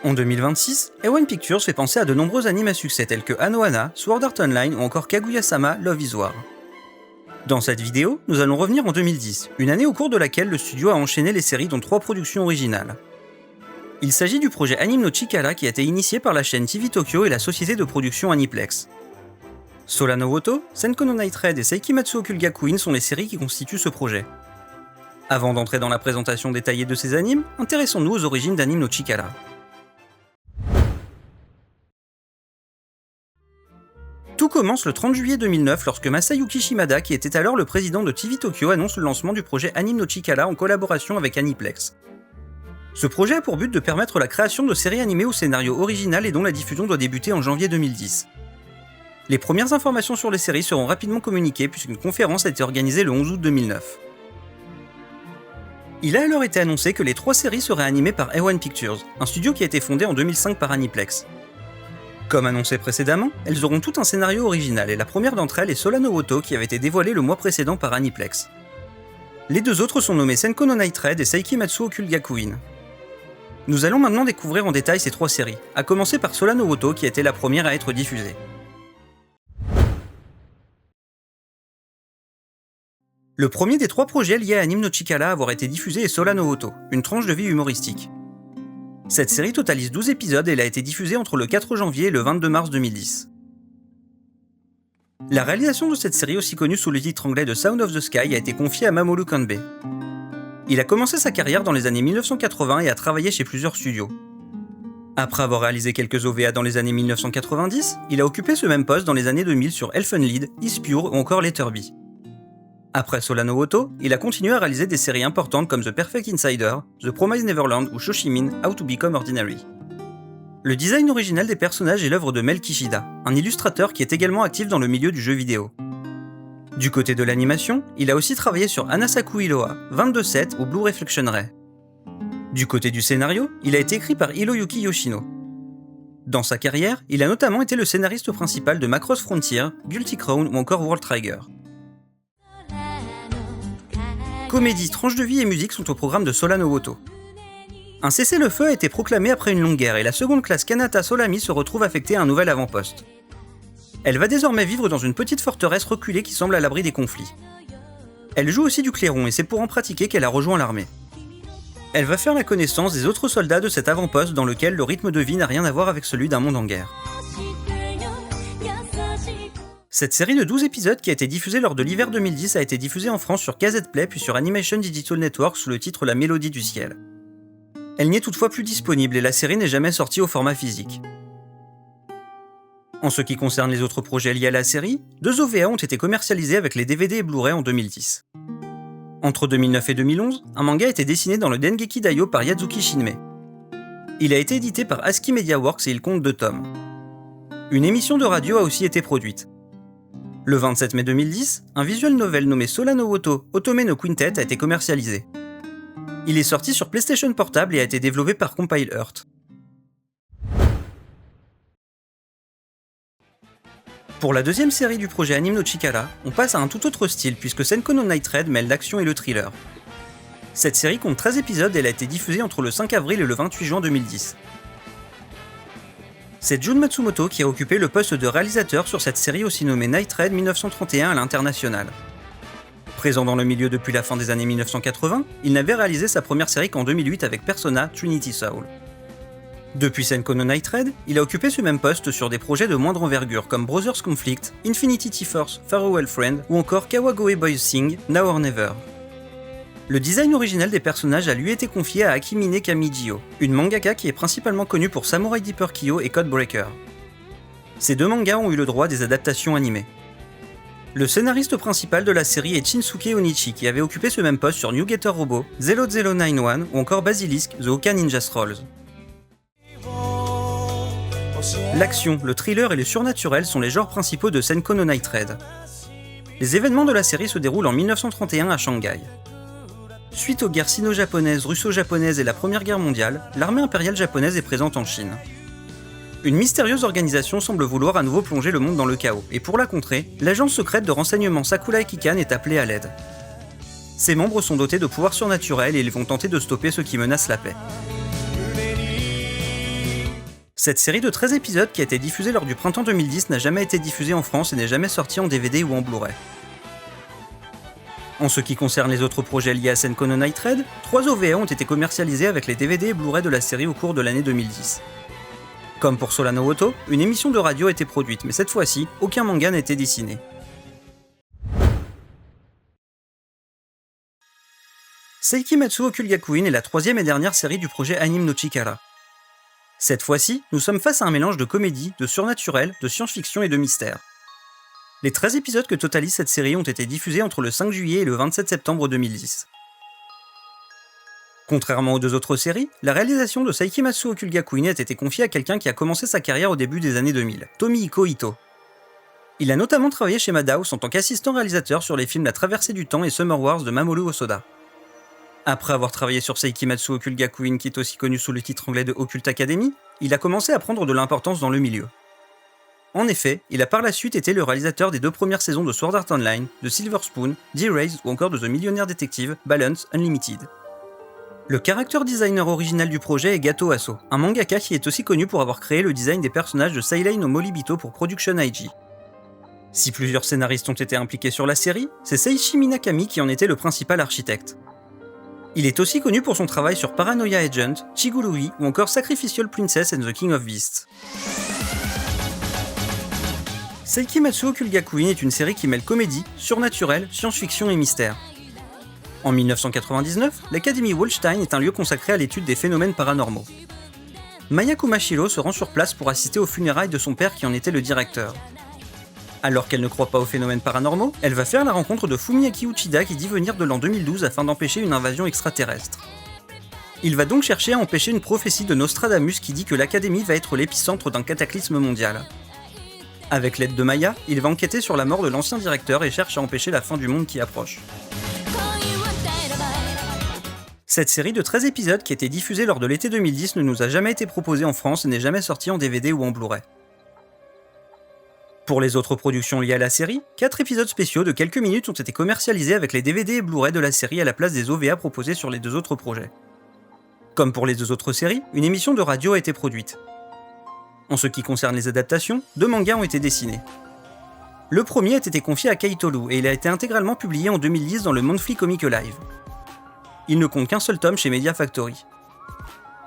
En 2026, A1 Pictures fait penser à de nombreux animes à succès tels que Anohana, Sword Art Online ou encore Kaguya-sama Love is War. Dans cette vidéo, nous allons revenir en 2010, une année au cours de laquelle le studio a enchaîné les séries dont 3 productions originales. Il s'agit du projet Anime no Chikara qui a été initié par la chaîne TV Tokyo et la société de production Aniplex. Sola no Woto, Senko no Night Raid et Seikimatsu Okulgakuin sont les séries qui constituent ce projet. Avant d'entrer dans la présentation détaillée de ces animes, intéressons-nous aux origines d'Anime no Chikara. Tout commence le 30 juillet 2009 lorsque Masayuki Shimada, qui était alors le président de TV Tokyo, annonce le lancement du projet Anime no Chikara en collaboration avec Aniplex. Ce projet a pour but de permettre la création de séries animées au scénario original et dont la diffusion doit débuter en janvier 2010. Les premières informations sur les séries seront rapidement communiquées puisqu'une conférence a été organisée le 11 août 2009. Il a alors été annoncé que les 3 séries seraient animées par A1 Pictures, un studio qui a été fondé en 2005 par Aniplex. Comme annoncé précédemment, elles auront tout un scénario original et la première d'entre elles est Sola no Woto qui avait été dévoilée le mois précédent par Aniplex. Les 2 autres sont nommées Senko no Night Raid et Seikimatsu Okulgakuin. Nous allons maintenant découvrir en détail ces 3 séries, à commencer par Sola no Woto qui a été la première à être diffusée. Le premier des 3 projets liés à Anime no Chikara à avoir été diffusé est Sola no Woto, une tranche de vie humoristique. Cette série totalise 12 épisodes et elle a été diffusée entre le 4 janvier et le 22 mars 2010. La réalisation de cette série, aussi connue sous le titre anglais de Sound of the Sky, a été confiée à Mamoru Kanbe. Il a commencé sa carrière dans les années 1980 et a travaillé chez plusieurs studios. Après avoir réalisé quelques OVA dans les années 1990, il a occupé ce même poste dans les années 2000 sur Elfenlied, Is Pure ou encore Letterby. Après Sola no Woto, il a continué à réaliser des séries importantes comme The Perfect Insider, The Promised Neverland ou Shoshimin, How to Become Ordinary. Le design original des personnages est l'œuvre de Mel Kishida, un illustrateur qui est également actif dans le milieu du jeu vidéo. Du côté de l'animation, il a aussi travaillé sur Anasaku Iloha, 22-7 ou Blue Reflection Ray. Du côté du scénario, il a été écrit par Hiroyuki Yoshino. Dans sa carrière, il a notamment été le scénariste principal de Macross Frontier, Guilty Crown ou encore World Trigger. Comédie, tranche de vie et musique sont au programme de Sola no Woto. Un cessez-le-feu a été proclamé après une longue guerre et la seconde classe Kanata Solami se retrouve affectée à un nouvel avant-poste. Elle va désormais vivre dans une petite forteresse reculée qui semble à l'abri des conflits. Elle joue aussi du clairon et c'est pour en pratiquer qu'elle a rejoint l'armée. Elle va faire la connaissance des autres soldats de cet avant-poste dans lequel le rythme de vie n'a rien à voir avec celui d'un monde en guerre. Cette série de 12 épisodes qui a été diffusée lors de l'hiver 2010 a été diffusée en France sur KZ Play puis sur Animation Digital Network sous le titre La Mélodie du Ciel. Elle n'y est toutefois plus disponible et la série n'est jamais sortie au format physique. En ce qui concerne les autres projets liés à la série, 2 OVA ont été commercialisés avec les DVD et Blu-ray en 2010. Entre 2009 et 2011, un manga a été dessiné dans le Dengeki Daioh par Yasuki Shinmei. Il a été édité par ASCII Media Works et il compte 2 tomes. Une émission de radio a aussi été produite. Le 27 mai 2010, un visual novel nommé Sola no Woto Otome no Quintet a été commercialisé. Il est sorti sur PlayStation Portable et a été développé par Compile Earth. Pour la deuxième série du projet Anime no Chikara, on passe à un tout autre style puisque Senko no Night Raid mêle l'action et le thriller. Cette série compte 13 épisodes et elle a été diffusée entre le 5 avril et le 28 juin 2010. C'est Jun Matsumoto qui a occupé le poste de réalisateur sur cette série aussi nommée Night Raid 1931 à l'international. Présent dans le milieu depuis la fin des années 1980, il n'avait réalisé sa première série qu'en 2008 avec Persona Trinity Soul. Depuis Senko no Night Raid, il a occupé ce même poste sur des projets de moindre envergure comme Brothers Conflict, Infinity T-Force, Farewell Friend ou encore Kawagoe Boys Sing, Now or Never. Le design original des personnages a lui été confié à Akimine Kamijio, une mangaka qui est principalement connue pour Samurai Deeper Kyo et Codebreaker. Ces 2 mangas ont eu le droit des adaptations animées. Le scénariste principal de la série est Shinsuke Onichi qui avait occupé ce même poste sur New Getter Robo, 0091 ou encore Basilisk The Oka Ninja Scrolls. L'action, le thriller et le surnaturel sont les genres principaux de Senko no Night Raid. Les événements de la série se déroulent en 1931 à Shanghai. Suite aux guerres sino-japonaises, russo-japonaises et la Première Guerre mondiale, l'armée impériale japonaise est présente en Chine. Une mystérieuse organisation semble vouloir à nouveau plonger le monde dans le chaos, et pour la contrer, l'agence secrète de renseignement Sakura Kikan est appelée à l'aide. Ses membres sont dotés de pouvoirs surnaturels et ils vont tenter de stopper ceux qui menacent la paix. Cette série de 13 épisodes qui a été diffusée lors du printemps 2010 n'a jamais été diffusée en France et n'est jamais sortie en DVD ou en Blu-ray. En ce qui concerne les autres projets liés à Senko no Night Raid, 3 OVA ont été commercialisés avec les DVD et Blu-ray de la série au cours de l'année 2010. Comme pour Sola no Oto, une émission de radio a été produite, mais cette fois-ci, aucun manga n'a été dessiné. Seikimatsu Okulgakuin est la troisième et dernière série du projet Anime no Chikara. Cette fois-ci, nous sommes face à un mélange de comédie, de surnaturel, de science-fiction et de mystère. Les 13 épisodes que totalise cette série ont été diffusés entre le 5 juillet et le 27 septembre 2010. Contrairement aux deux autres séries, la réalisation de Seikimatsu Okulgakuin a été confiée à quelqu'un qui a commencé sa carrière au début des années 2000, Tomihiko Ito. Il a notamment travaillé chez Madhouse en tant qu'assistant réalisateur sur les films La Traversée du Temps et Summer Wars de Mamoru Hosoda. Après avoir travaillé sur Seikimatsu Okulgakuin, qui est aussi connu sous le titre anglais de Occult Academy, il a commencé à prendre de l'importance dans le milieu. En effet, il a par la suite été le réalisateur des 2 premières saisons de Sword Art Online, de Silver Spoon, D-Raised ou encore de The Millionaire Detective, Balance Unlimited. Le character designer original du projet est Gato Aso, un mangaka qui est aussi connu pour avoir créé le design des personnages de Seilei no Molibito pour Production IG. Si plusieurs scénaristes ont été impliqués sur la série, c'est Seiichi Minakami qui en était le principal architecte. Il est aussi connu pour son travail sur Paranoia Agent, Chigurui ou encore Sacrificial Princess and the King of Beasts. Seikimatsu Okulgakuin est une série qui mêle comédie, surnaturel, science-fiction et mystère. En 1999, l'Académie Waldstein est un lieu consacré à l'étude des phénomènes paranormaux. Maya Kumashiro se rend sur place pour assister aux funérailles de son père qui en était le directeur. Alors qu'elle ne croit pas aux phénomènes paranormaux, elle va faire la rencontre de Fumiaki Uchida qui dit venir de l'an 2012 afin d'empêcher une invasion extraterrestre. Il va donc chercher à empêcher une prophétie de Nostradamus qui dit que l'Académie va être l'épicentre d'un cataclysme mondial. Avec l'aide de Maya, il va enquêter sur la mort de l'ancien directeur et cherche à empêcher la fin du monde qui approche. Cette série de 13 épisodes qui a été diffusée lors de l'été 2010 ne nous a jamais été proposée en France et n'est jamais sortie en DVD ou en Blu-ray. Pour les autres productions liées à la série, 4 épisodes spéciaux de quelques minutes ont été commercialisés avec les DVD et Blu-ray de la série à la place des OVA proposés sur les 2 autres projets. Comme pour les 2 autres séries, une émission de radio a été produite. En ce qui concerne les adaptations, 2 mangas ont été dessinés. Le premier a été confié à Keitolu et il a été intégralement publié en 2010 dans le Monthly Comic Alive. Il ne compte qu'un seul tome chez Media Factory.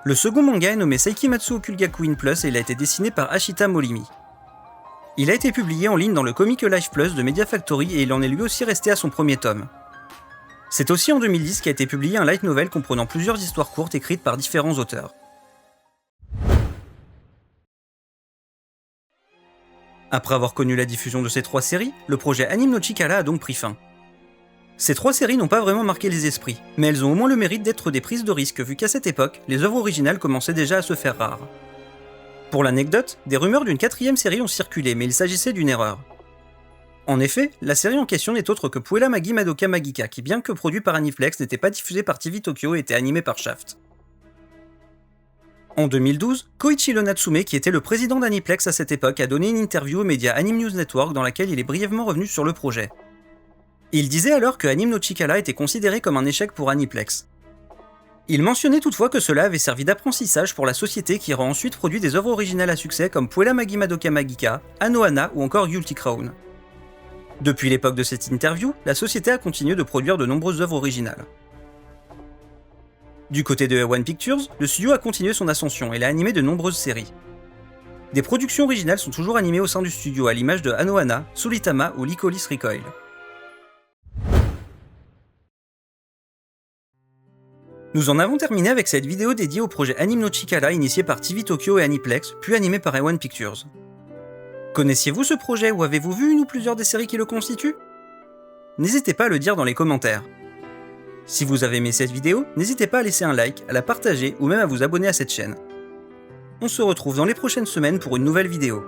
Le second manga est nommé Seikimatsu Okulgakuin Plus et il a été dessiné par Ashita Morimi. Il a été publié en ligne dans le Comic Alive Plus de Media Factory et il en est lui aussi resté à son premier tome. C'est aussi en 2010 qu'a été publié un light novel comprenant plusieurs histoires courtes écrites par différents auteurs. Après avoir connu la diffusion de ces 3 séries, le projet Anime no Chikara a donc pris fin. Ces 3 séries n'ont pas vraiment marqué les esprits, mais elles ont au moins le mérite d'être des prises de risque vu qu'à cette époque, les œuvres originales commençaient déjà à se faire rares. Pour l'anecdote, des rumeurs d'une 4e série ont circulé, mais il s'agissait d'une erreur. En effet, la série en question n'est autre que Puella Magi Madoka Magica qui, bien que produit par Aniplex, n'était pas diffusé par TV Tokyo et était animé par Shaft. En 2012, Koichiro Natsume, qui était le président d'Aniplex à cette époque, a donné une interview aux médias Anime News Network dans laquelle il est brièvement revenu sur le projet. Il disait alors que Anime no Chikara était considéré comme un échec pour Aniplex. Il mentionnait toutefois que cela avait servi d'apprentissage pour la société qui aura ensuite produit des œuvres originales à succès comme Puella Magi Madoka Magica, Anohana ou encore Guilty Crown. Depuis l'époque de cette interview, la société a continué de produire de nombreuses œuvres originales. Du côté de A1 Pictures, le studio a continué son ascension et a animé de nombreuses séries. Des productions originales sont toujours animées au sein du studio à l'image de Anohana, Sulitama ou Lycolis Recoil. Nous en avons terminé avec cette vidéo dédiée au projet Anime no Chikara initié par TV Tokyo et Aniplex, puis animé par A1 Pictures. Connaissiez-vous ce projet ou avez-vous vu une ou plusieurs des séries qui le constituent? N'hésitez pas à le dire dans les commentaires. Si vous avez aimé cette vidéo, n'hésitez pas à laisser un like, à la partager ou même à vous abonner à cette chaîne. On se retrouve dans les prochaines semaines pour une nouvelle vidéo.